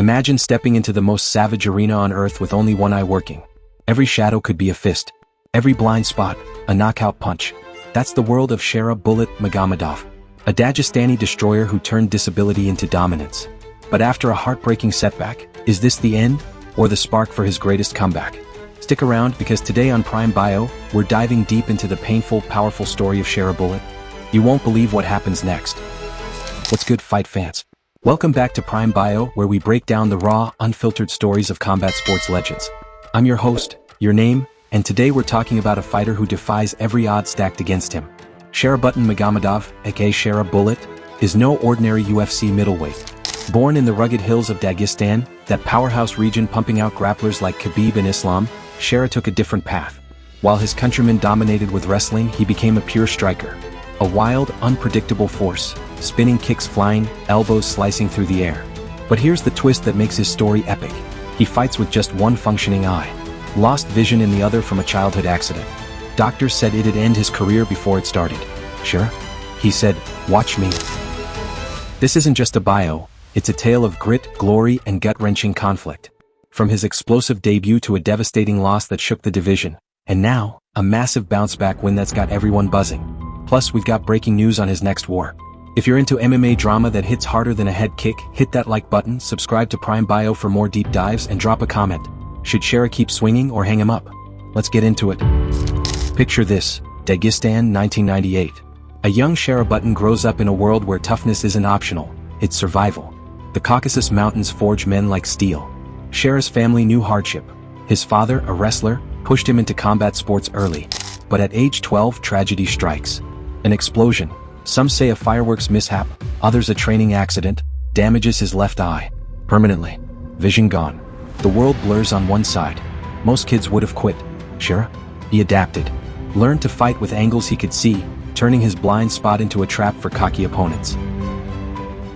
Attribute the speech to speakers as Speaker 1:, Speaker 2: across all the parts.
Speaker 1: Imagine stepping into the most savage arena on earth with only one eye working. Every shadow could be a fist. Every blind spot, a knockout punch. That's the world of Shara Bullet Magomedov, a Dagestani destroyer who turned disability into dominance. But after a heartbreaking setback, is this the end, or the spark for his greatest comeback? Stick around, because today on Prime Bio, we're diving deep into the painful, powerful story of Shara Bullet. You won't believe what happens next. What's good, fight fans? Welcome back to Prime Bio, where we break down the raw, unfiltered stories of combat sports legends. I'm your host, your name, and today we're talking about a fighter who defies every odds stacked against him. Shara Bullet Magomedov, aka Shara Bullet, is no ordinary UFC middleweight. Born in the rugged hills of Dagestan, that powerhouse region pumping out grapplers like Khabib and Islam, Shara took a different path. While his countrymen dominated with wrestling, he became a pure striker. A wild, unpredictable force, spinning kicks flying, elbows slicing through the air. But here's the twist that makes his story epic. He fights with just one functioning eye. Lost vision in the other from a childhood accident. Doctors said it'd end his career before it started. Shara? He said, "Watch me." This isn't just a bio, it's a tale of grit, glory, and gut-wrenching conflict. From his explosive debut to a devastating loss that shook the division, and now, a massive bounce-back win that's got everyone buzzing. Plus, we've got breaking news on his next war. If you're into MMA drama that hits harder than a head kick, hit that like button, subscribe to Prime Bio for more deep dives, and drop a comment. Should Shara keep swinging or hang him up? Let's get into it. Picture this, Dagestan, 1998. A young Shara Bullet grows up in a world where toughness isn't optional, it's survival. The Caucasus Mountains forge men like steel. Shara's family knew hardship. His father, a wrestler, pushed him into combat sports early. But at age 12, tragedy strikes. An explosion, some say a fireworks mishap, others a training accident, damages his left eye. Permanently. Vision gone. The world blurs on one side. Most kids would have quit. Shara? He adapted. Learned to fight with angles he could see, turning his blind spot into a trap for cocky opponents.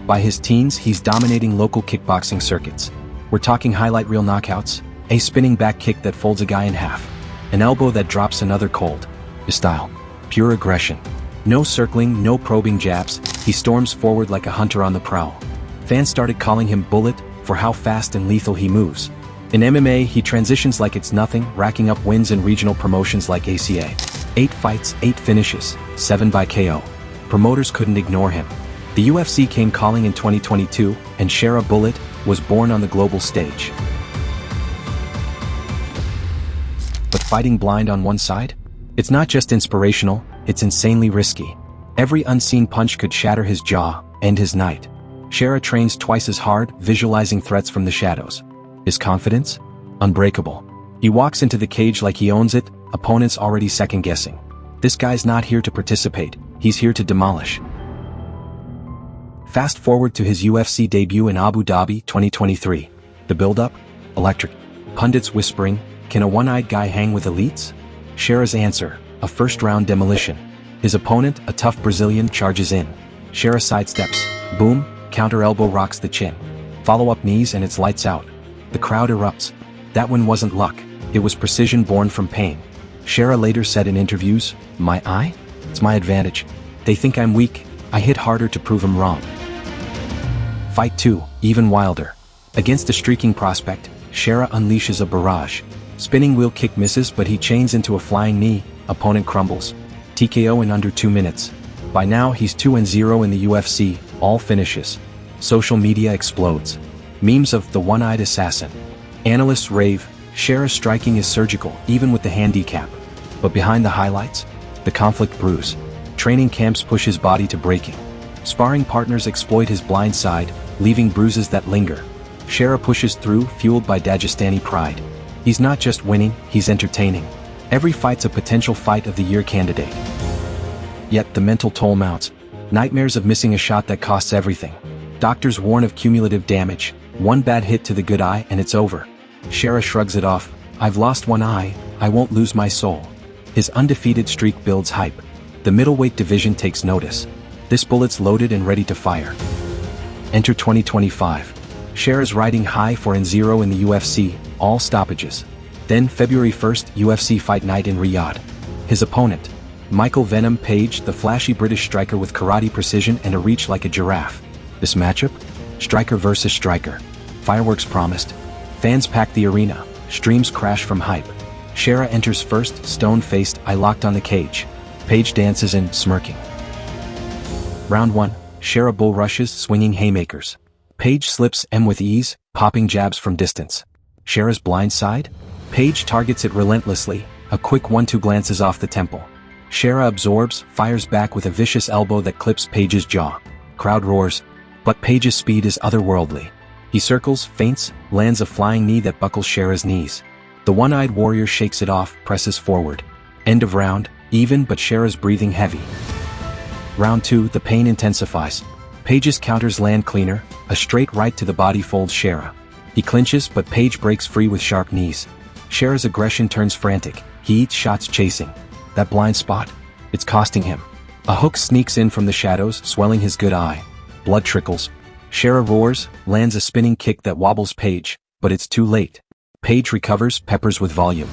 Speaker 1: By his teens, he's dominating local kickboxing circuits. We're talking highlight reel knockouts, a spinning back kick that folds a guy in half, an elbow that drops another cold. His style. Pure aggression. No circling, no probing jabs, he storms forward like a hunter on the prowl. Fans started calling him Bullet for how fast and lethal he moves. In MMA, he transitions like it's nothing, racking up wins in regional promotions like ACA. 8 fights, 8 finishes, 7 by KO. Promoters couldn't ignore him. The UFC came calling in 2022, and Shara Bullet was born on the global stage. But fighting blind on one side? It's not just inspirational, it's insanely risky. Every unseen punch could shatter his jaw, end his night. Shara trains twice as hard, visualizing threats from the shadows. His confidence? Unbreakable. He walks into the cage like he owns it, opponents already second-guessing. This guy's not here to participate, he's here to demolish. Fast forward to his UFC debut in Abu Dhabi 2023. The build-up? Electric. Pundits whispering, can a one-eyed guy hang with elites? Shara's answer, a first-round demolition. His opponent, a tough Brazilian, charges in. Shara sidesteps. Boom, counter elbow rocks the chin. Follow-up knees and it's lights out. The crowd erupts. That one wasn't luck, it was precision born from pain. Shara later said in interviews, "My eye? It's my advantage. They think I'm weak, I hit harder to prove them wrong." Fight 2, even wilder. Against a streaking prospect, Shara unleashes a barrage. Spinning wheel kick misses, but he chains into a flying knee, opponent crumbles. TKO in under 2 minutes. By now he's 2-0 in the UFC, all finishes. Social media explodes. Memes of the one-eyed assassin. Analysts rave, Shara's striking is surgical, even with the handicap. But behind the highlights? The conflict brews. Training camps push his body to breaking. Sparring partners exploit his blind side, leaving bruises that linger. Shara pushes through, fueled by Dagestani pride. He's not just winning, he's entertaining. Every fight's a potential fight of the year candidate. Yet the mental toll mounts. Nightmares of missing a shot that costs everything. Doctors warn of cumulative damage. One bad hit to the good eye and it's over. Shara shrugs it off. I've lost one eye, I won't lose my soul. His undefeated streak builds hype. The middleweight division takes notice. This bullet's loaded and ready to fire. Enter 2025. Shara's riding high 4-0 in the UFC, all stoppages. Then February 1st, UFC Fight Night in Riyadh. His opponent, Michael Venom Page, the flashy British striker with karate precision and a reach like a giraffe. This matchup? Striker versus striker. Fireworks promised. Fans pack the arena. Streams crash from hype. Shara enters first, stone-faced, eye locked on the cage. Paige dances in, smirking. Round 1. Shara bull rushes, swinging haymakers. Paige slips M with ease, popping jabs from distance. Shara's blind side? Paige targets it relentlessly. A quick 1-2 glances off the temple. Shara absorbs, fires back with a vicious elbow that clips Paige's jaw. Crowd roars. But Paige's speed is otherworldly. He circles, feints, lands a flying knee that buckles Shara's knees. The one-eyed warrior shakes it off, presses forward. End of round, even but Shara's breathing heavy. Round 2, the pain intensifies. Paige's counters land cleaner, a straight right to the body folds Shara. He clinches but Paige breaks free with sharp knees. Shara's aggression turns frantic, he eats shots chasing. That blind spot? It's costing him. A hook sneaks in from the shadows, swelling his good eye. Blood trickles. Shara roars, lands a spinning kick that wobbles Paige, but it's too late. Paige recovers, peppers with volume.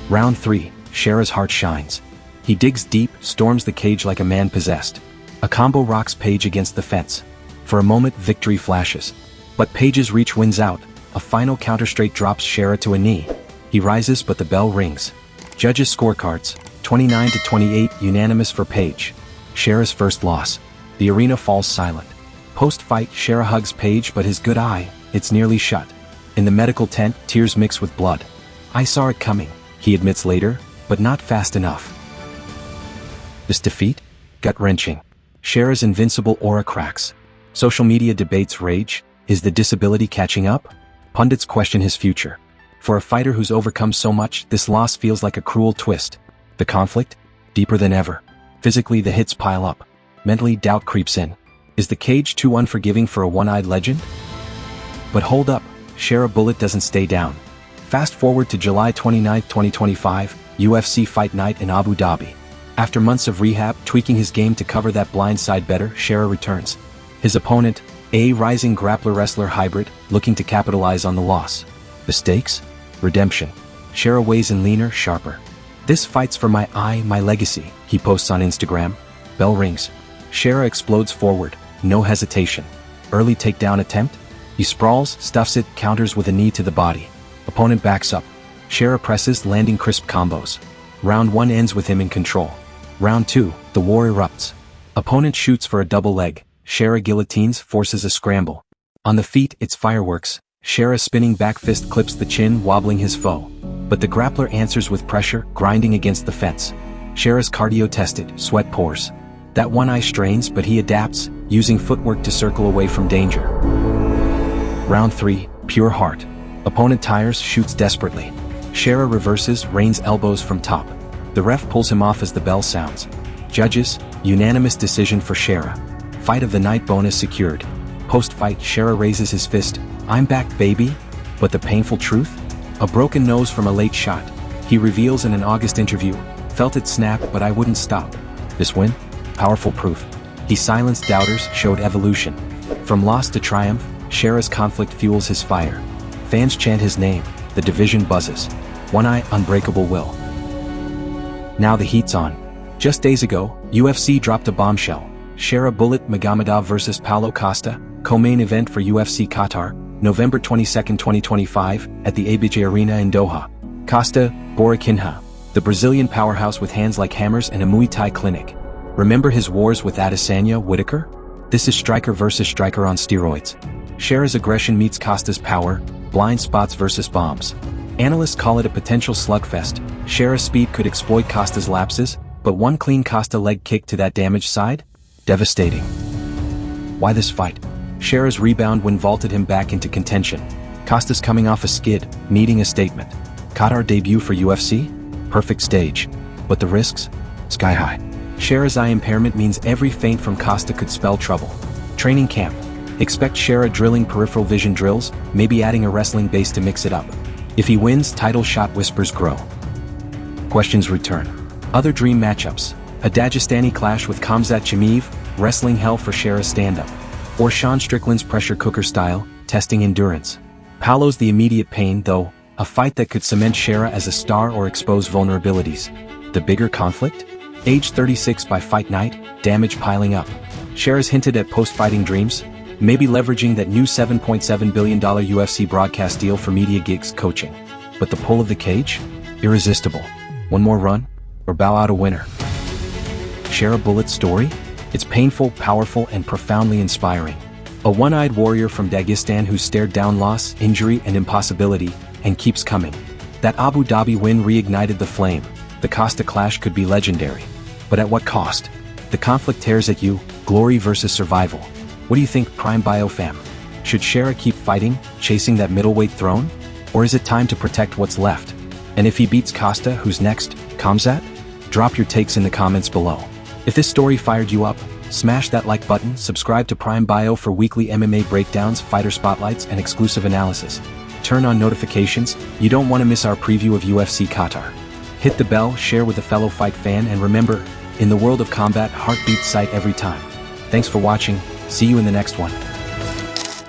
Speaker 1: Round 3, Shara's heart shines. He digs deep, storms the cage like a man possessed. A combo rocks Paige against the fence. For a moment, victory flashes. But Paige's reach wins out. A final counter straight drops Shara to a knee. He rises but the bell rings. Judges' scorecards, 29-28 unanimous for Paige. Shara's first loss. The arena falls silent. Post-fight, Shara hugs Paige but his good eye, it's nearly shut. In the medical tent, tears mix with blood. I saw it coming, he admits later, but not fast enough. This defeat? Gut-wrenching. Shara's invincible aura cracks. Social media debates rage. Is the disability catching up? Pundits question his future. For a fighter who's overcome so much, this loss feels like a cruel twist. The conflict? Deeper than ever. Physically, the hits pile up. Mentally, doubt creeps in. Is the cage too unforgiving for a one-eyed legend? But hold up, Shara Bullet doesn't stay down. Fast forward to July 29, 2025, UFC Fight Night in Abu Dhabi. After months of rehab, tweaking his game to cover that blind side better, Shara returns. His opponent, a rising grappler-wrestler hybrid, looking to capitalize on the loss. The stakes? Redemption. Shara weighs in leaner, sharper. This fight's for my eye, my legacy, he posts on Instagram. Bell rings. Shara explodes forward, no hesitation. Early takedown attempt? He sprawls, stuffs it, counters with a knee to the body. Opponent backs up. Shara presses, landing crisp combos. Round 1 ends with him in control. Round 2, the war erupts. Opponent shoots for a double leg. Shara guillotines, forces a scramble. On the feet, it's fireworks. Shara's spinning back fist clips the chin, wobbling his foe. But the grappler answers with pressure, grinding against the fence. Shara's cardio tested, sweat pours. That one eye strains, but he adapts, using footwork to circle away from danger. Round 3, pure heart. Opponent tires, shoots desperately. Shara reverses, rains elbows from top. The ref pulls him off as the bell sounds. Judges, unanimous decision for Shara. Fight of the night bonus secured. Post-fight, Shara raises his fist. I'm back, baby. But the painful truth? A broken nose from a late shot. He reveals in an August interview. Felt it snap, but I wouldn't stop. This win? Powerful proof. He silenced doubters, showed evolution. From loss to triumph, Shara's conflict fuels his fire. Fans chant his name. The division buzzes. One eye, unbreakable will. Now the heat's on. Just days ago, UFC dropped a bombshell. Shara Bullet Magomedov vs Paulo Costa, co-main event for UFC Qatar, November 22, 2025, at the ABJ Arena in Doha. Costa, Borikinha, the Brazilian powerhouse with hands like hammers and a Muay Thai clinic. Remember his wars with Adesanya, Whitaker? This is striker versus striker on steroids. Shara's aggression meets Costa's power, blind spots versus bombs. Analysts call it a potential slugfest. Shara's speed could exploit Costa's lapses, but one clean Costa leg kick to that damaged side? Devastating. Why this fight? Shara's rebound when vaulted him back into contention. Costa's coming off a skid, needing a statement. Qatar debut for UFC? Perfect stage. But the risks? Sky high. Shara's eye impairment means every feint from Costa could spell trouble. Training camp. Expect Shara drilling peripheral vision drills, maybe adding a wrestling base to mix it up. If he wins, title shot whispers grow. Questions return. Other dream matchups. A Dagestani clash with Khamzat Chimaev, wrestling hell for Shara's stand-up. Or Sean Strickland's pressure cooker style, testing endurance. Paulo's the immediate pain, though, a fight that could cement Shara as a star or expose vulnerabilities. The bigger conflict? Age 36 by fight night, damage piling up. Shara's hinted at post-fighting dreams. Maybe leveraging that new $7.7 billion UFC broadcast deal for media gigs, coaching. But the pull of the cage? Irresistible. One more run? Or bow out a winner? Shara Bullet's story? It's painful, powerful, and profoundly inspiring. A one-eyed warrior from Dagestan who stared down loss, injury, and impossibility, and keeps coming. That Abu Dhabi win reignited the flame. The Costa clash could be legendary. But at what cost? The conflict tears at you, glory versus survival. What do you think, Prime Bio fam? Should Shara keep fighting, chasing that middleweight throne? Or is it time to protect what's left? And if he beats Costa, who's next? Kamzat? Drop your takes in the comments below. If this story fired you up, smash that like button, subscribe to Prime Bio for weekly MMA breakdowns, fighter spotlights, and exclusive analysis. Turn on notifications, you don't want to miss our preview of UFC Qatar. Hit the bell, share with a fellow fight fan, and remember, in the world of combat, heart beats sight every time. Thanks for watching, see you in the next one.